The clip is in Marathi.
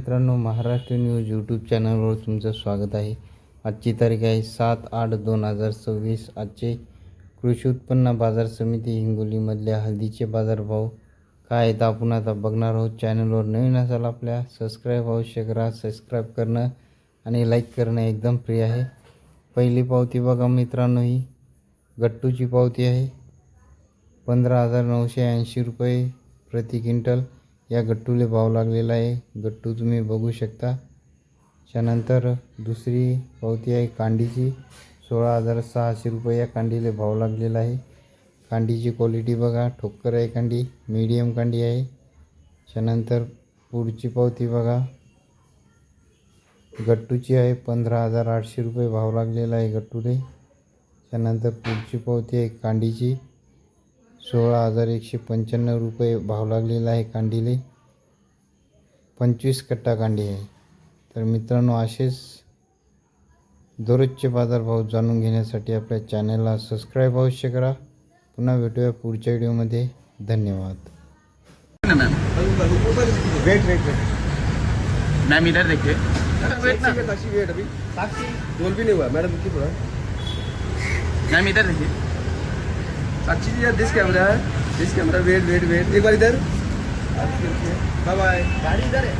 मित्रांनो, महाराष्ट्र न्यूज यूट्यूब चॅनलवर तुमचं स्वागत आहे। आजची तारीख आहे 7/8/2026। आजचे कृषी उत्पन्न बाजार समिती हिंगोलीमधल्या हळदीचे बाजारभाव काय आहेत आपण आता बघणार आहोत। चॅनलवर नवीन असाल आपल्या सबस्क्राईब अवश्य करा। सबस्क्राईब करणं आणि लाईक करणं एकदम फ्री आहे। पहिली पावती बघा मित्रांनो, ही गट्टूची पावती आहे 15,980 रुपये प्रति क्विंटल। या गट्टूले भाव लागलेला आहे। गट्टू तुम्ही बघू शकता। त्यानंतर दुसरी पावती आहे कांडीची 16,600 रुपये या कांडीले भाव लागलेला आहे। कांडीची क्वालिटी बघा, ठोक्कर आहे कांडी, मीडियम कांडी आहे। त्यानंतर पुढची पावती बघा, गट्टूची आहे 15,800 रुपये भाव लागलेला आहे गट्टूले। त्यानंतर पुढची पावती आहे कांडीची 16,195 रुपये भाव लागलेला आहे कांडीले। 25 कट्टा कांडी आहे। तर मित्रांनो, असेच दररोजचे बाजारभाव जाणून घेण्यासाठी आपल्या चॅनलला सबस्क्राईब अवश्य करा। पुन्हा भेटूया पुढच्या व्हिडिओमध्ये। धन्यवाद। वेट मैम इधर देखिए। वेट अभी साक्षी बोल भी नहीं हुआ मैडम की थोड़ा। मैम इधर देखिए। साक्षी जी दिस कैमरा है, दिस कैमरा वेट एक बार इधर। Bye bye. गाड़ी इधर है।